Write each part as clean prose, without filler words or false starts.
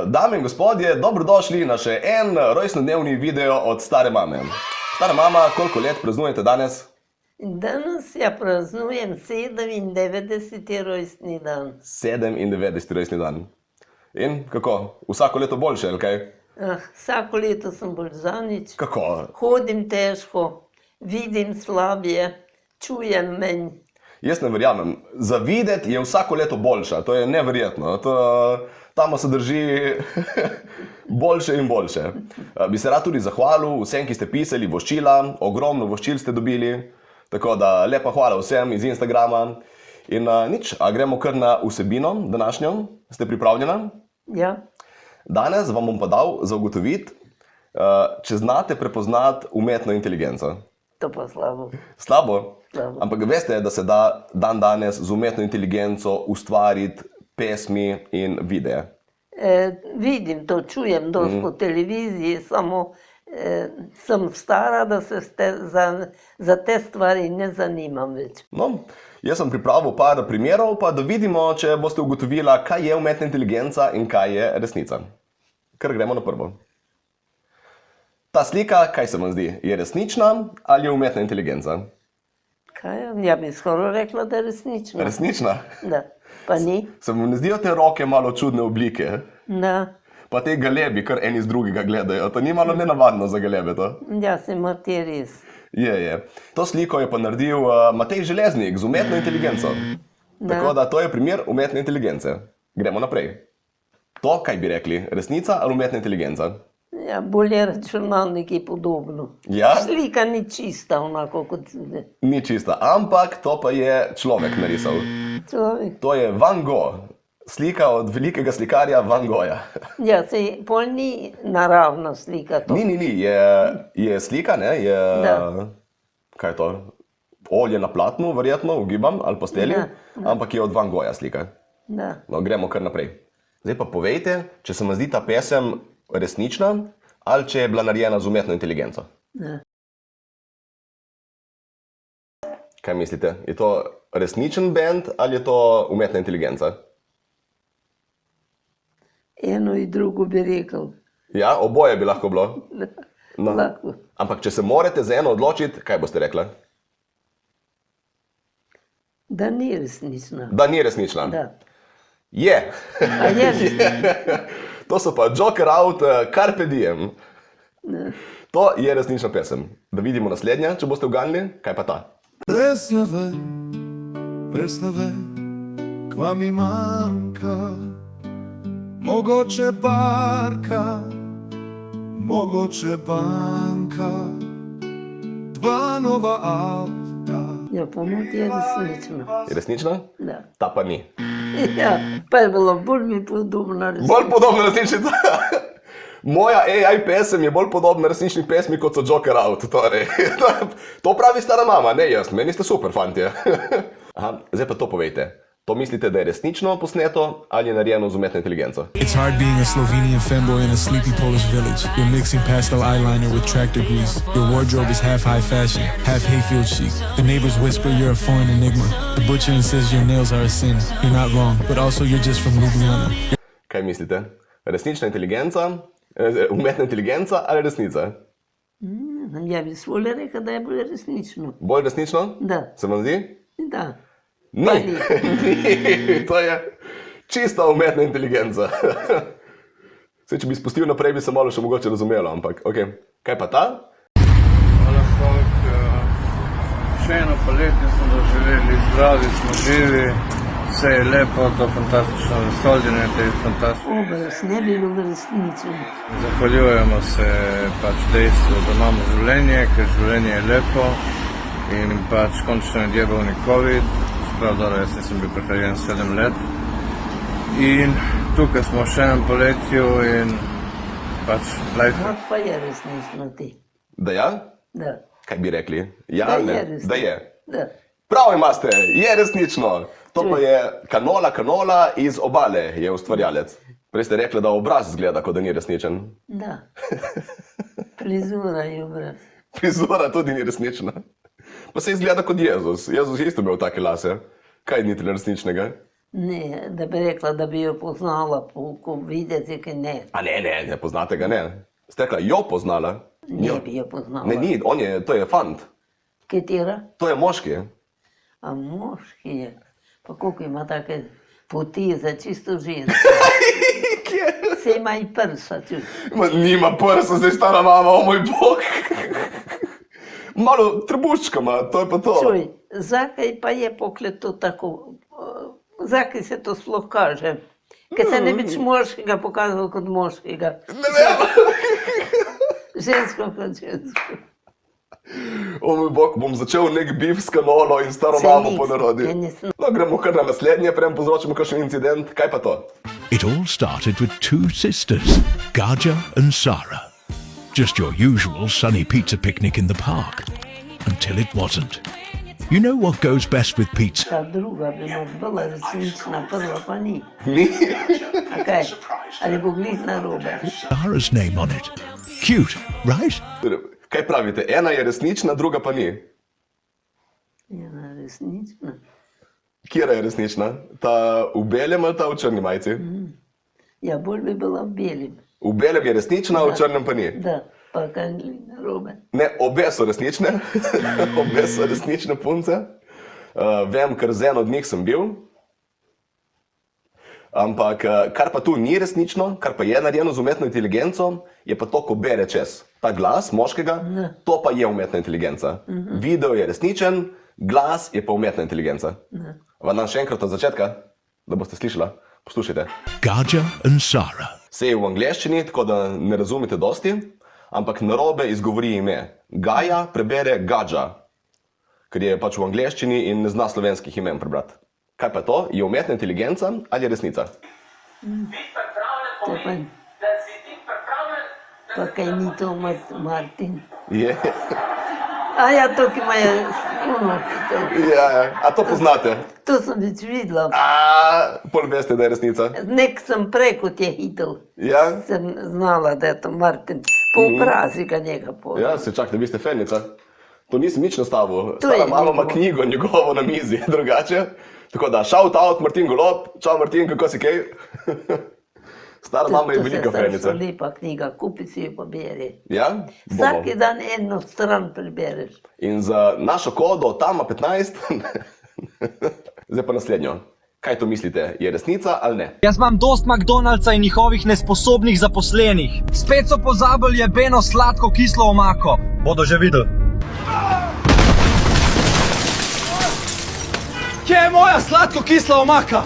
Dame in gospodje, dobrodošli na še en rojstnodnevni video od stare mame. Stara mama, koliko let praznujete danes? Danes ja praznujem 97. rojstni dan. 97. rojstni dan. In kako? Vsako leto boljše, ali kaj? Vsako leto sem bolj zanič. Kako? Hodim težko, vidim slabje, čujem manj. Jaz ne verjamem. Za videti je vsako leto boljša, to je neverjetno. Tamo se drži boljše in boljše. Bi se rad tudi zahvalil vsem, ki ste pisali voščila, ogromno voščil ste dobili. Tako da lepa hvala vsem iz Instagrama. In nič, a gremo kar na vsebino današnjo. Ste pripravljena? Ja. Danes vam bom pa dal za ugotoviti, če znate prepoznati umetno inteligenco. To pa slabo. Slabo? Slabo. Ampak veste, da se da dan danes z umetno inteligenco ustvariti pesmi in videe. Vidim to, čujem dosti po televiziji, samo sem stara, da se za te stvari ne zanimam več. No, jaz sem pripravil par primerov, pa da vidimo, če boste ugotovila, kaj je umetna inteligenca in kaj je resnica. Kar gremo na prvo. Ta slika, kaj se vam zdi? Je resnična ali je umetna inteligenca? Kaj? Ja bi skoro rekla, da je resnična. Resnična? Da, pa ni. Se vam ne zdijo te roke malo čudne oblike? Da. Pa te galebi, kar eni z drugega gledajo. To ni malo nenavadno za galebe, to? Ja, se Matej res. Je. To sliko je pa naredil Matej Železnik z umetno inteligenco. Tako da to je primer umetne inteligence. Gremo naprej. To, kaj bi rekli, resnica ali umetna inteligenca? Ja, bolje računalnik je podobno. Ja? Slika ni čista, onako kot... Ni čista, ampak to pa je človek narisal. Človek. To je Van Gogh. Slika od velikega slikarja Van Gogha. Ja, se pol ni naravna slika to. Ni. Je slika, ne? Je... Da. Kaj je to? Olje na platnu, verjetno, ugibam, ali pasteli. Da. Ampak je od Van Gogha slika. Da. No, gremo kar naprej. Zdaj pa povejte, če se vam zdi ta pesem resnična ali če je bila narejena z umetno inteligenco. Da. Kaj mislite? Je to resničen bend ali je to umetna inteligenca? Eno in drugo bi rekel. Ja, oboje bi lahko bilo. No. Lahko. Ampak če se morate za eno odločiti, kaj boste rekla? Da ni resnična. Da ni resnična? Da. Je. A je resnična? To so pa Joker Out, Carpe Diem. Da. To je resnična pesem. Da vidimo naslednja, če boste uganili. Kaj pa ta? Presne ve, kva mi manjka. Mogoče parka, mogoče banka, dva nova avta. Ja, pomoti je resnična. Je resnična? Da. Ta pa ni. Ja, pa je bilo bolj mi podobna resnična. Bolj podobna resničnica. Moja AI pesem je bolj podobna resnični pesmi, kot so Joker Out. Torej, to pravi stara mama, ne jaz. Meni ste super, fantje. Aha, zdaj pa to povejte. To mislite, da je resnično posneto ali je narejeno z umetno inteligenco? It's hard being a Slovenian femboy in a sleepy Polish village. You're mixing pastel eyeliner with tractor grease. Your wardrobe is half high fashion, half hayfield chic. The neighbors whisper you're a foreign enigma. The butcher insists your nails are a sin. You're not wrong, but also you're just from Ljubljana. Kaj mislite? Resnična inteligenca, umetna inteligenca ali resnica? Ja bi svole rekel, da je bolj resnično. Bolj resnično? Da. Se vam zdi? Da. Ni. Ni. To je čista umetna inteligenca. Saj, če bi spustil naprej, bi se malo še mogoče razumelo, ampak ok. Kaj pa ta? Hvala, folk. Še eno poletje smo doživeli, zdravi smo živi, vse je lepo, to fantastično vesoljenje, te fantastično. Obraz ne bi bilo resnično. Zahvaljujemo se pač dejstvu, da imamo življenje, ker življenje je lepo in pač končno je djebovni COVID. Prav dobro, jaz nisem bil prehranjen 7 let. In tukaj smo še enem poletju in pač life. Pa je resnično ti. Da ja? Da. Kaj bi rekli? Ja, Da ne? je resnično. Da je. Da. Prav imate, je resnično. To pa je Kanola iz Obale, je ustvarjalec. Prej ste rekli, da obraz zgleda, kot da ni resničen. Da. Frizura je obraz. Frizura tudi ni resnična. Pa se izgleda kot Jezus. Jezus je isto imel take lase. Kaj ni resničnega? Ne, da bi rekla, da bi jo poznala po videti, ki ne. A ne poznate ga, ne. Ste rekla, jo poznala? Ne bi jo poznala. Ne, ni, to je fant. Katera? To je moški. A moški je. Pa koliko ima take poti za čisto žensko. Se ima i prsa, čuj. Ma nima prsa, zdaj stara mama, o moj bog. Malo trebuščkama, to je pa to. Čuj, zakaj pa je poklet to tako, zakaj se to sploh kaže? Ker se ne biš moškega pokazal kot moškega. Ne vem. Žensko kot žensko. O moj bog, bom začel nek bif s kanolo in staro Saj mamo nisem, po narodi. ja nisem. No, gremo kar na naslednje, preden povzročimo kakšen incident. Kaj pa to? It all started with two sisters, Gaja and Sarah. Just your usual sunny pizza picnic in the park. Until it wasn't. You know what goes best with pizza? Ta druga bi nas bila resnična, prva pa ni. Ni. A kaj? Ali bo glih narobe? Sarah's name on it. Cute, right? Kaj pravite, ena je resnična, druga pa ni? Ena resnična. Kjera je resnična? Ta v belem ali ta v črni majici? Ja, bolj bi bila v belim. V belem je resnična, v črnem pa ni. Da, pa kaj glih narobe. Ne, obe so resnične. Obe so resnične punce. Vem, ker z eno od njih sem bil. Ampak kar pa tu ni resnično, kar pa je narejeno z umetno inteligenco, je pa to, ko bere čez. Ta glas moškega, to pa je umetna inteligenca. Video je resničen, glas je pa umetna inteligenca. Vam dam še enkrat od začetka, da boste slišala. Poslušajte. Gaja and Sarah. Vse je v angleščini, tako da ne razumete dosti, ampak narobe izgovori ime. Gaja prebere Gaja, ker je pač v angleščini in ne zna slovenskih imen prebrati. Kaj pa to? Je umetna inteligenca ali je resnica? To pa, pa kaj ni to Martin. Je. A ja, to, ki ima je ono, Ja, a to poznate? to sem več videla. Pol veste, da je resnica. Nek sem prej, kot je hitel, Ja? sem znala, da je to Martin. Po obrazi ga njega po. Ja, se čak, da vi ste fenica. To nisem nič nastavil. To je Stara mama ima njegovo. knjigo njegovo na mizi, drugače. Tako da, shout out Martin Golob. Čau Martin, kako si kaj? Stara mama je velika fenica. To je lepa knjiga, kupi si jo pa beri. Ja? Vsak Bomo. dan eno stran prebereš. In za našo kodo, Tama 15, zdaj pa naslednjo. Kaj to mislite, je resnica ali ne? Jaz imam dost McDonald'sa in njihovih nesposobnih zaposlenih. Spet so pozabili jebeno sladko kislo omako. Bodo že videli. Kje je moja sladko kisla omaka?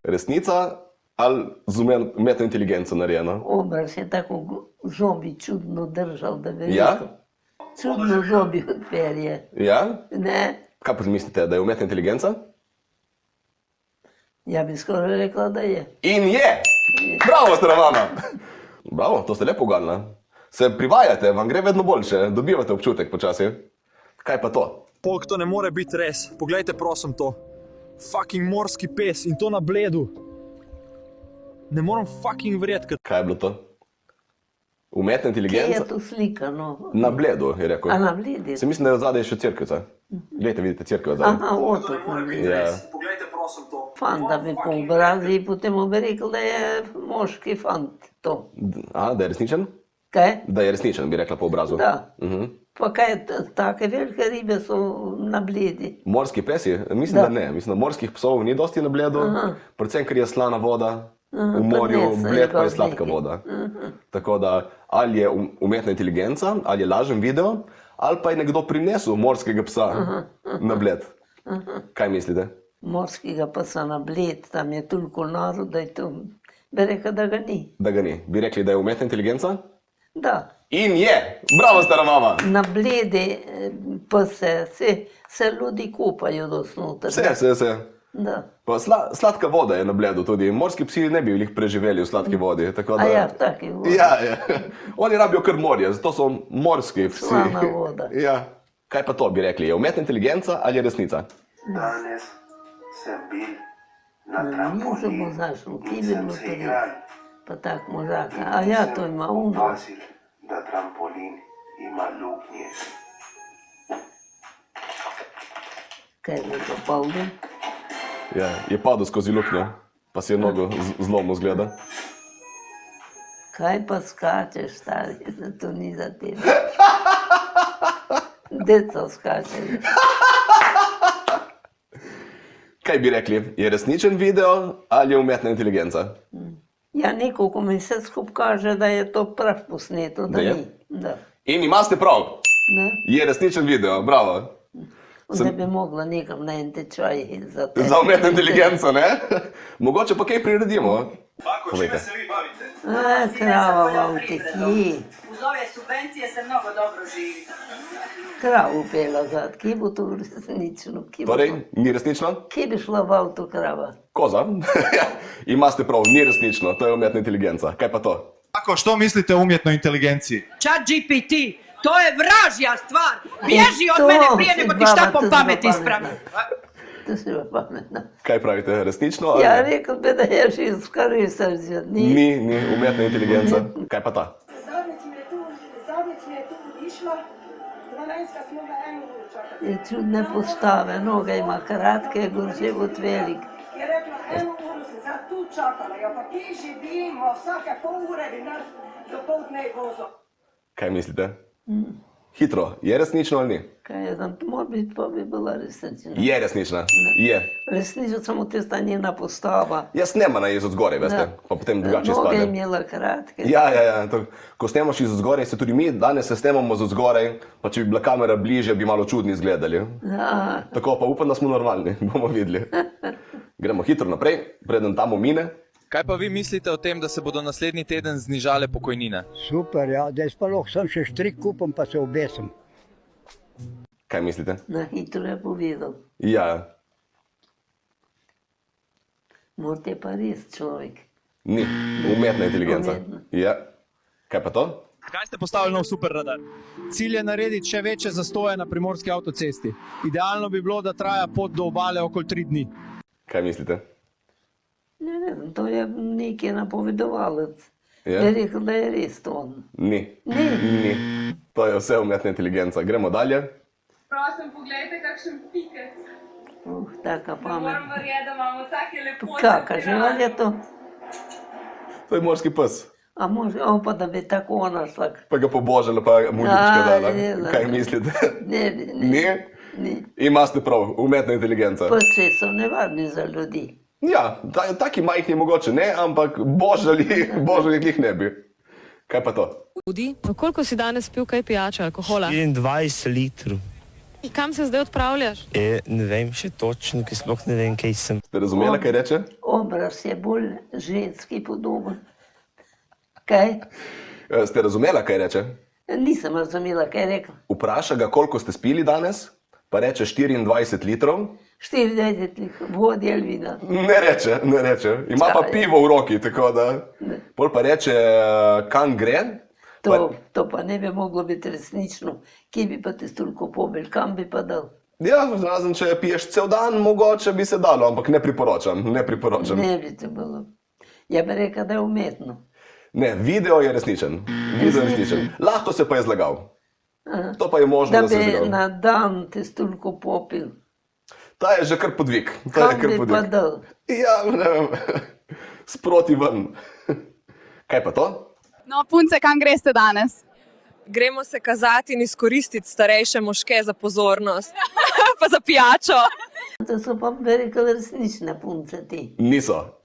Resnica ali z umetno inteligenco narejeno? Obraz je tako zobi čudno držal, da bi Ja? rekel. Čudno zobi odperje. Ja? Ne, Kaj pa mislite, da je umetna inteligenca? ja bi skoraj rekla, da je. In je! Bravo, stara mama! Bravo, to ste lepo uganila. Se privajate, vam gre vedno boljše, dobivate občutek počasi. Kaj pa to? Polk, to ne more biti res. Poglejte, prosim to. Fucking morski pes in to na Bledu. Ne morem fucking verjeti, Kaj je bilo to? Umetna Kje je inteligenca? to slikano? Na Bledu, je rekel. A na Bledi? Se mislim, da je odzadaj še cerkvica. Glejte, vidite cerkev odzadaj. Aha, otok na Bledi. Ja. Poglejte, prosim to. Fant, da bi po obrazi, potem bi rekel, da je moški fant to. Da je resničen? Kaj? Da je resničen, bi rekla po obrazu. Da. Pa kaj, take velike ribe so na Bledi. Morski pesi? Mislim, da ne. Mislim, da morskih psov ni dosti na Bledu, predvsem, ker je slana voda. V morju, prinesejo Bled pa je ga sladka neki. voda. Tako da, ali je umetna inteligenca, ali je lažen video, ali pa je nekdo prinesel morskega psa na Bled. Kaj mislite? Morskega psa na Bled, tam je toliko naroda, da je to, bi rekel, da ga ni. Da ga ni. Bi rekli, da je umetna inteligenca? Da, In je! Bravo, stara mama! na Bledi pse, se ljudi kupajo do snutra. Vse. Da. Pa sladka voda je na Bledu tudi. Morski psi ne bi jih preživeli v sladki vodi. Tako da... A ja, v taki vodi. Ja. Oni rabijo kar morje, zato so morski psi. Slana voda. Ja. Kaj pa to bi rekli? Je umetna inteligenca ali je resnica? Danes sem bil na Nisem trampolinu mu zašel, ki in bi sem bilo se to igral. pa tak možaka. A ja, to ima uno. Opazil, da trampolin ima luknje. Kaj je to, Pavlin? Ja, je padel skozi luknjo, pa si je nogo zlomil zgleda. Kaj pa skačeš, stari, da to ni za tebe. Deca skače. Kaj bi rekli, je resničen video ali je umetna inteligenca? Ja, nekoliko mi se skup kaže, da je to prav posneto, da Da je? ni. Da. In imate prav, Ne? je resničen video, bravo. Da bi mogla nekam na en tečaj za te. Za umetno inteligenco, ne? Mogoče pa kaj priredimo. Povejte. Krava v avteki. Uz ove subvencije se mnogo dobro živi. Kravu pela zad, kje bo to resnično? Torej, ni resnično? Kje bi šla v avto krava? Koza. Imate prav, ni resnično, to je umetna inteligenca. Kaj pa to? Ako, što mislite o umjetnoj inteligenciji? Chat GPT, to je vražja stvar. Bježi od To mene prije nego ti šta po baba, to pamet zelo ispravi. pametna. To si pa pametna. Kaj pravite, resnično? ali Ja, ne? rekel bi, da je ženska resarja. Ni umetna inteligenca. Kaj pa ta? Zadnjič mi je tu išla, 12 smo ga eno uro čakali. Je čudne postave, noge ima kratke, život velik. Je rekla, eno uro se za tu čakala, ja pa ti živimo, vsake pol ure bi naš do poldne vozil. Kaj mislite? Hitro, je resnično ali ni? Kaj je tam, mora biti, pa bi bila resnična. Je resnična, je. Resnično samo tista njena postava. Jaz snema iz odzgoraj, veste, Da. pa potem drugače Noge je izpade. imela kratke. Ja, ko snemaš iz odzgoraj, se tudi mi danes se snemamo z odzgoraj, pa če bi bila kamera bližje, bi malo čudni izgledali. Ja, Tako pa upam, da smo normalni, bomo videli. Gremo hitro naprej, preden tam mine. Kaj pa vi mislite o tem, da se bodo naslednji teden znižale pokojnine? Super, ja, da pa lahko sem še štrik kupim, pa se obesim. Kaj mislite? na hitro je povedal. Ja, Morate pa res človek. ni. Umetna inteligenca. Umetna. Ja. Kaj pa to? Kaj ste postavili nov super radar? Cilj je narediti še večje zastoje na primorski avtocesti. Idealno bi bilo, da traja pot do obale okoli 3 dni. Kaj mislite? Ne vem, to je neki napovedovalec. Ja? Je rekel, da je res to on. Ni. Ni. Ni. To je vse umetna inteligenca. Gremo dalje. Prosim, poglejte, kakšen pikec. Taka pamet. verjeti, da imamo take lepote. Kaka žival je to? To je morski pes. A može, pa da bi tako ona šla. Pa ga pobožala, pa mu ljučka dala. ne, ne. Kaj mislite? Ne, ne. Ni? Ni. Imate prav, umetna inteligenca. Psi so nevarni za ljudi. Ja, taki majhni mogoče ne, ampak božali jih ne bi. Kaj pa to? Koliko si danes pil kaj pijače, alkohola? 24 litrov. Kam se zdaj odpravljaš? Ne vem še točno, ker sploh ne vem, kaj sem. Ste razumeli, kaj reče? Obraz je bolj ženski podoben. Kaj? Ste razumeli, kaj reče? Nisem razumela, kaj je rekel. Vpraša ga, koliko ste spili danes, pa reče 24 litrov. 40 vodi ali vina. Ne reče. Ima pa Čaj. pivo v roki, tako da. Pol pa reče, kam gre. To pa ne bi moglo biti resnično. Kje bi pa te toliko pobil, kam bi pa dal? Ja, razen če piješ cel dan, mogoče bi se dalo, ampak ne priporočam. Ne bi to bilo. Ja bi rekel, da je umetno. Ne, video je resničen. Lahko se pa je zlagal. To pa je možno, Da da se je bi zlagal. na dan te toliko popil. Ta je že kar podvig. Kam bi pa dal? Ja, ne vem. Sproti ven. Kaj pa to? No, punce, kam greste danes? Gremo se kazati in izkoristiti starejše moške za pozornost. Pa za pijačo. To so pa bi rekel resnične punce ti. Niso.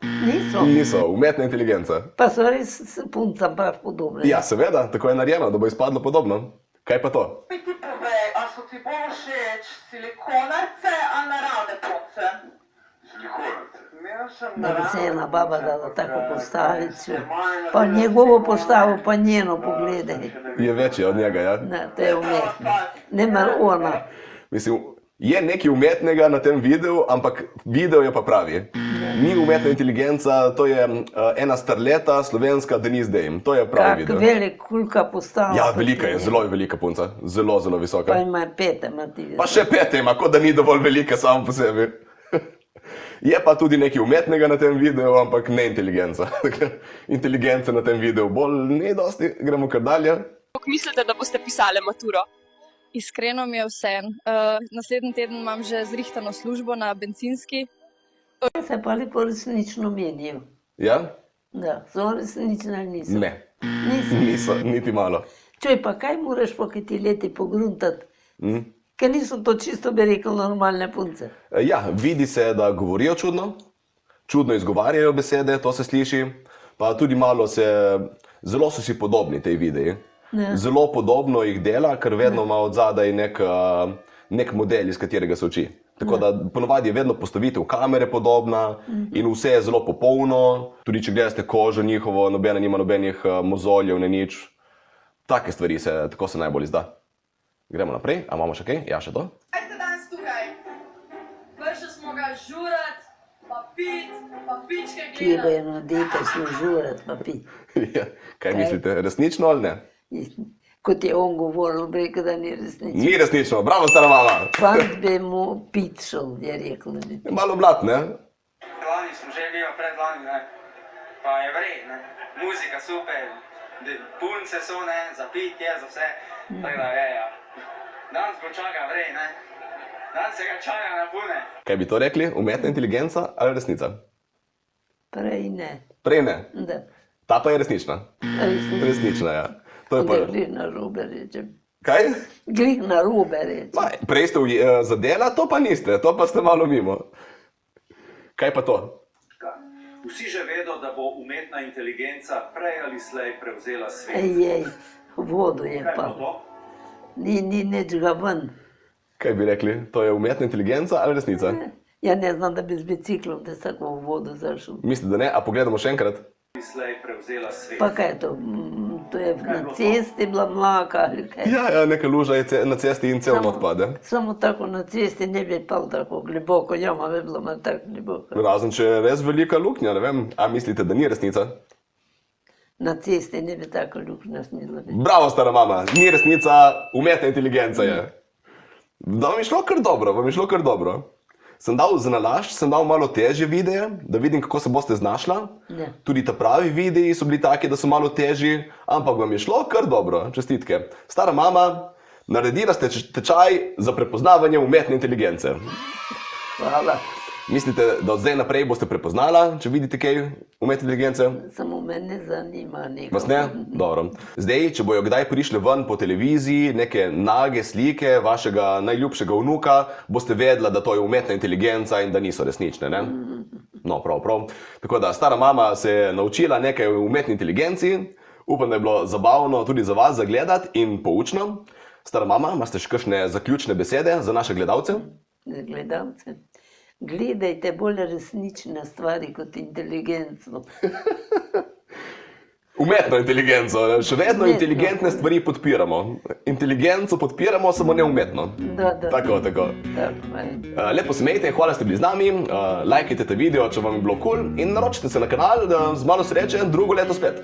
Niso. Umetna inteligenca. Pa so res puncam prav podobne. Ja, seveda, tako je narejeno, da bo izpadlo podobno. Kaj pa to? Ti povej, a so ti bolj všeč silikonarce ali naravne punce? Silikonarce. Da bi se ena baba dala tako postaviti. Pa njegovo postavo, pa njeno pogledaj. Je večja od njega, ja? Ne, to je umetno. Ne mar ona. Mislim, je nekaj umetnega na tem videu, ampak video je pa pravi. Ni umetna inteligenca, to je ena starleta, slovenska Denise Dame. To je pravi Kak video. velik kulka postava. Ja, velika je, zelo je velika punca. Zelo, zelo visoka. Pa ima pete, ima ti. Pa še pete ima, kot da ni dovolj velika samo po sebi. Je pa tudi nekaj umetnega na tem videu, ampak ne inteligenca. Inteligence na tem videu bolj ne dosti, gremo kar dalje. Kako mislite, da boste pisali maturo? Iskreno mi je vseeno. Naslednji teden imam že zrihtano službo na bencinski, Se pa lepo resnično menijo. Ja? Da, so resnične ali niso. Ne, Niso. niso, niti malo. Čuj, pa kaj moraš po ti leti pogruntati? Mm. Ker niso to čisto, bi rekel, normalne punce. Ja, vidi se, da govorijo čudno, čudno izgovarjajo besede, to se sliši, pa tudi malo zelo so si podobni tej videi. Ja. Zelo podobno jih dela, ker vedno ima od zadaj nek model, iz katerega se uči. Tako da ponovadi je vedno postavitev kamere podobna in vse je zelo popolno. Tudi če gledate kožo njihovo, nobena nima nobenih mozoljev, ne nič. Take stvari tako se najbolj izda. Gremo naprej, a imamo še kaj? Ja, še to? Kaj ste danes tukaj? Prišli smo ga žurat, pa pit, pa pičke Kje bo eno dete šlo žurat, pa pi. Ja, kaj mislite, resnično ali ne? Kot je on govoril, bi rekel, da ni resnično. Ni resnično, bravo stara mama. Fant bi mu pit šel, je rekel. Malo blat, ne? Lani smo že bili, predlani, ne. Pa je vrej, ne. Muzika super, punce so, ne, za pit je, za vse. Tako da je, ja. Danes bo čaka vrej, ne. Danes se ga čaka na pune. Kaj bi to rekli? Umetna inteligenca ali resnica? Prej ne. Prej ne. Da. Ta pa je resnična. Resnična, ja. To je pa... Glih na robe rečem. Kaj? Glih na robe rečem. Prej ste zadela, to pa niste, to pa ste malo mimo. Kaj pa to? Vsi že vedo, da bo umetna inteligenca prej ali slej prevzela svet. Ej, vodo je Kaj pa. pa to? Ni nič ga ven. Kaj bi rekli? To je umetna inteligenca ali resnica? Ja ne znam, da bi z biciklom te tako v vodo zašel. Mislite, da ne? A pogledamo še enkrat? Slej prevzela svet. Pa kaj je to? To je na cesti bila mlaka ali kaj? Ja, neka luža je na cesti in cel odpade. Samo tako na cesti ne bi pal tako globoko, jama bi bila malo tako globoko. Razen če je res velika luknja, ne vem. A mislite, da ni resnica? Na cesti ne bi tako luknja smela biti. Bravo, stara mama, ni resnica, umetna inteligenca je. Da vam je šlo kar dobro, vam je šlo kar dobro. Sem dal za nalašč, sem dal malo težje videe, da vidim, kako se boste znašla. Ne. Tudi ta pravi videi so bili taki, da so malo težji, ampak vam je šlo kar dobro, čestitke. Stara mama, naredila ste tečaj za prepoznavanje umetne inteligence. Hvala. Mislite, da od zdaj naprej boste prepoznala, če vidite kaj umetne inteligence? Samo me ne zanima nekaj. Vas ne? Dobro. Zdaj, če bojo kdaj prišle ven po televiziji neke nage slike vašega najljubšega vnuka, boste vedela, da to je umetna inteligenca in da niso resnične, ne? No, prav. Tako da stara mama se je naučila nekaj o umetni inteligenci. Upam, da je bilo zabavno tudi za vas zagledati in poučno. Stara mama, imate še kakšne zaključne besede za naše gledalce? Za gledalce. Gledajte bolj resnične stvari kot inteligenco. Umetno inteligenco, še vedno inteligentne stvari podpiramo. Inteligenco podpiramo, samo ne umetno. Da. Tako. Lepo se imejte, hvala, ste bili z nami, lajkajte ta video, če vam je bilo kul, in naročite se na kanal, da z malo sreče drugo leto spet.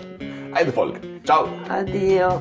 Ajde, folk, čau! Adijo.